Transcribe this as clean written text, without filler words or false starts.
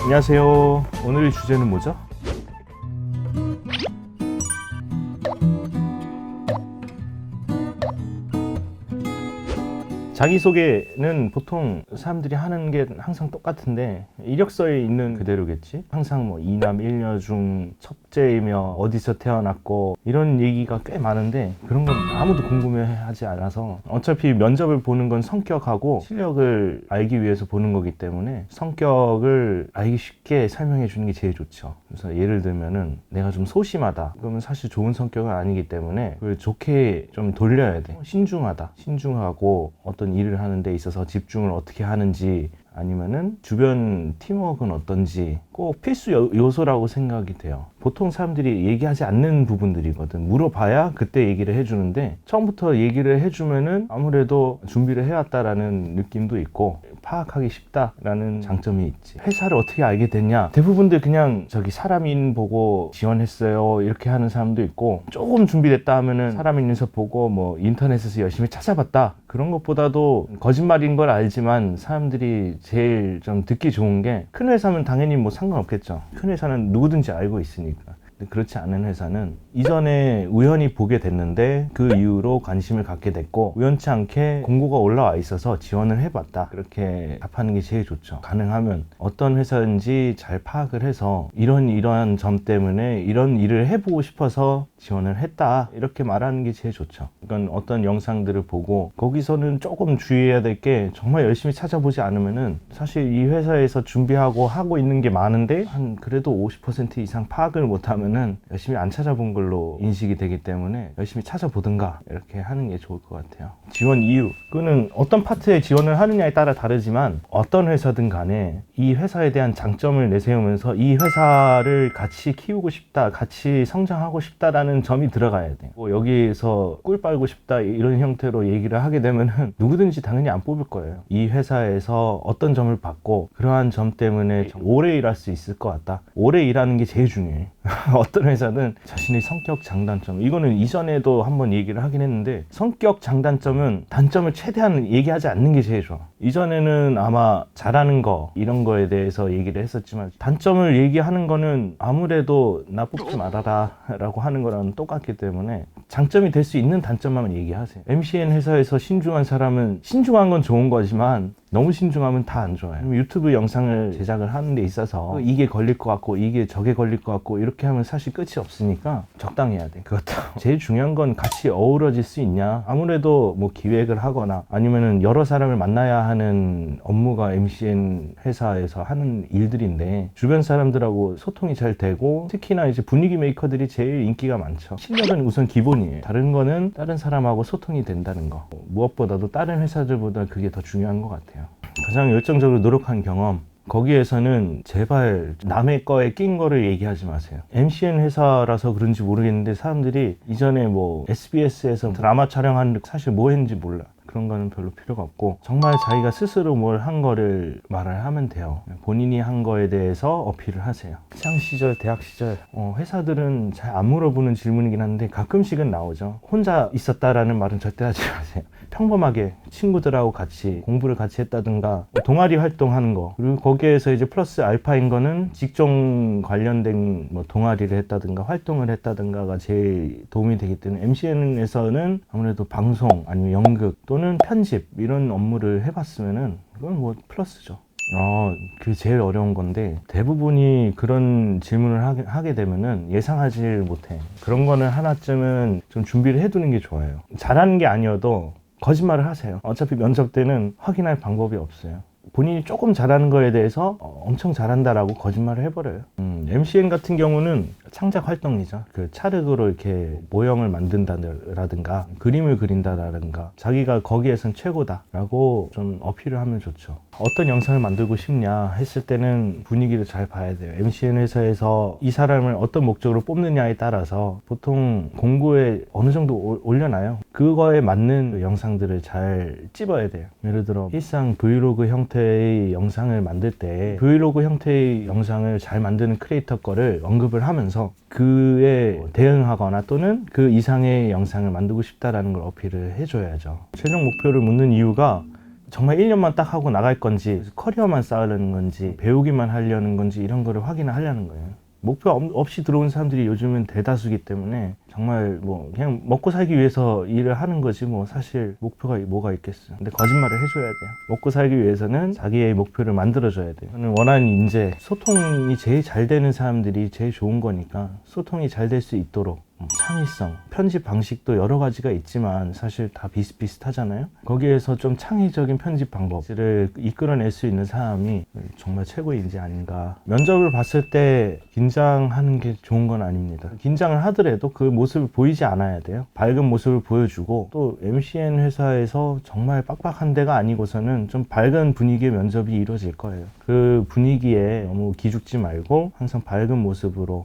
안녕하세요. 오늘의 주제는 뭐죠? 자기소개는 보통 사람들이 하는 게 항상 똑같은데 이력서에 있는 그대로겠지? 항상 뭐 이남 일녀 중 첫째이며 어디서 태어났고 이런 얘기가 꽤 많은데 그런 건 아무도 궁금해하지 않아서 어차피 면접을 보는 건 성격하고 실력을 알기 위해서 보는 거기 때문에 성격을 알기 쉽게 설명해 주는 게 제일 좋죠. 그래서 예를 들면은 내가 좀 소심하다 그러면 사실 좋은 성격은 아니기 때문에 그걸 좋게 좀 돌려야 돼. 신중하다, 신중하고 어떤 일을 하는 데 있어서 집중을 어떻게 하는지 아니면은 주변 팀워크는 어떤지 꼭 필수 요소라고 생각이 돼요. 보통 사람들이 얘기하지 않는 부분들이거든. 물어봐야 그때 얘기를 해주는데 처음부터 얘기를 해주면은 아무래도 준비를 해왔다라는 느낌도 있고 파악하기 쉽다라는 장점이 있지. 회사를 어떻게 알게 됐냐? 대부분들 그냥 저기 사람인 보고 지원했어요 이렇게 하는 사람도 있고 조금 준비됐다 하면은 사람 인서 보고 뭐 인터넷에서 열심히 찾아봤다 그런 것보다도 거짓말인 걸 알지만 사람들이 제일 좀 듣기 좋은 게 큰 회사면 당연히 뭐 상관없겠죠. 큰 회사는 누구든지 알고 있으니까. 그렇지 않은 회사는 이전에 우연히 보게 됐는데 그 이후로 관심을 갖게 됐고 우연치 않게 공고가 올라와 있어서 지원을 해봤다 그렇게 답하는 게 제일 좋죠. 가능하면 어떤 회사인지 잘 파악을 해서 이러한 점 때문에 이런 일을 해보고 싶어서 지원을 했다 이렇게 말하는 게 제일 좋죠. 그러니까 어떤 영상들을 보고 거기서는 조금 주의해야 될 게 정말 열심히 찾아보지 않으면은 사실 이 회사에서 준비하고 하고 있는 게 많은데 한 그래도 50% 이상 파악을 못하면 은 열심히 안 찾아본 걸로 인식이 되기 때문에 열심히 찾아보든가 이렇게 하는 게 좋을 것 같아요. 지원 이유 그거는 어떤 파트에 지원을 하느냐에 따라 다르지만 어떤 회사든 간에 이 회사에 대한 장점을 내세우면서 이 회사를 같이 키우고 싶다 같이 성장하고 싶다라는 점이 들어가야 돼. 뭐 여기에서 꿀 빨고 싶다 이런 형태로 얘기를 하게 되면은 누구든지 당연히 안 뽑을 거예요. 이 회사에서 어떤 점을 받고 그러한 점 때문에 오래 일할 수 있을 것 같다. 오래 일하는 게 제일 중요해. 어떤 회사는 자신의 성격 장단점 이거는 이전에도 한번 얘기를 하긴 했는데 성격 장단점은 단점을 최대한 얘기하지 않는 게 제일 좋아. 이전에는 아마 잘하는 거 이런 거에 대해서 얘기를 했었지만 단점을 얘기하는 거는 아무래도 나 뽑지 말아라 라고 하는 거랑 똑같기 때문에 장점이 될 수 있는 단점만 얘기하세요. MCN 회사에서 신중한 사람은 신중한 건 좋은 거지만 너무 신중하면 다 안 좋아요. 유튜브 영상을 제작을 하는 데 있어서 이게 걸릴 것 같고 이게 저게 걸릴 것 같고 이렇게 하면 사실 끝이 없으니까 적당히 해야 돼. 그것도 제일 중요한 건 같이 어우러질 수 있냐. 아무래도 뭐 기획을 하거나 아니면은 여러 사람을 만나야 하는 업무가 MCN 회사에서 하는 일들인데 주변 사람들하고 소통이 잘 되고 특히나 이제 분위기 메이커들이 제일 인기가 많죠. 실력은 우선 기본이에요. 다른 거는 다른 사람하고 소통이 된다는 거. 무엇보다도 다른 회사들보다 그게 더 중요한 것 같아요. 가장 열정적으로 노력한 경험 거기에서는 제발 남의 거에 낀 거를 얘기하지 마세요. MCN 회사라서 그런지 모르겠는데 사람들이 이전에 뭐 SBS에서 드라마 촬영하는데 사실 뭐 했는지 몰라. 그런 거는 별로 필요가 없고 정말 자기가 스스로 뭘 한 거를 말을 하면 돼요. 본인이 한 거에 대해서 어필을 하세요. 학창 시절, 대학 시절 회사들은 잘 안 물어보는 질문이긴 한데 가끔씩은 나오죠. 혼자 있었다라는 말은 절대 하지 마세요. 평범하게 친구들하고 같이 공부를 같이 했다든가 동아리 활동하는 거 그리고 거기에서 이제 플러스 알파인 거는 직종 관련된 뭐 동아리를 했다든가 활동을 했다든가가 제일 도움이 되기 때문에 MCN에서는 아무래도 방송 아니면 연극 또는 편집 이런 업무를 해봤으면은 그건 뭐 플러스죠. 그게 제일 어려운 건데 대부분이 그런 질문을 하게 되면은 예상하지 못해. 그런 거는 하나쯤은 좀 준비를 해두는 게 좋아요. 잘하는 게 아니어도 거짓말을 하세요. 어차피 면접 때는 확인할 방법이 없어요. 본인이 조금 잘하는 거에 대해서 엄청 잘한다라고 거짓말을 해버려요. MCN 같은 경우는 창작 활동이죠. 그 찰흙으로 이렇게 모형을 만든다라든가 그림을 그린다라든가 자기가 거기에선 최고다라고 좀 어필을 하면 좋죠. 어떤 영상을 만들고 싶냐 했을 때는 분위기를 잘 봐야 돼요. MCN 회사에서 이 사람을 어떤 목적으로 뽑느냐에 따라서 보통 공고에 어느 정도 올려놔요. 그거에 맞는 영상들을 잘 찝어야 돼요. 예를 들어 일상 브이로그 형태의 영상을 만들 때 브이로그 형태의 영상을 잘 만드는 크리에이터 거를 언급을 하면서 그에 대응하거나 또는 그 이상의 영상을 만들고 싶다라는 걸 어필을 해줘야죠. 최종 목표를 묻는 이유가 정말 1년만 딱 하고 나갈 건지 커리어만 쌓으려는 건지 배우기만 하려는 건지 이런 거를 확인을 하려는 거예요. 목표 없이 들어온 사람들이 요즘은 대다수기 때문에 정말 뭐 그냥 먹고 살기 위해서 일을 하는 거지 뭐 사실 목표가 뭐가 있겠어요. 근데 거짓말을 해줘야 돼요. 먹고 살기 위해서는 자기의 목표를 만들어줘야 돼요. 저는 원하는 인재, 소통이 제일 잘 되는 사람들이 제일 좋은 거니까 소통이 잘 될 수 있도록 창의성, 편집 방식도 여러 가지가 있지만 사실 다 비슷비슷하잖아요. 거기에서 좀 창의적인 편집 방법을 이끌어낼 수 있는 사람이 정말 최고의 인재 아닌가. 면접을 봤을 때 긴장하는 게 좋은 건 아닙니다. 긴장을 하더라도 그 모습을 보이지 않아야 돼요. 밝은 모습을 보여주고 또 MCN 회사에서 정말 빡빡한 데가 아니고서는 좀 밝은 분위기의 면접이 이루어질 거예요. 그 분위기에 너무 기죽지 말고 항상 밝은 모습으로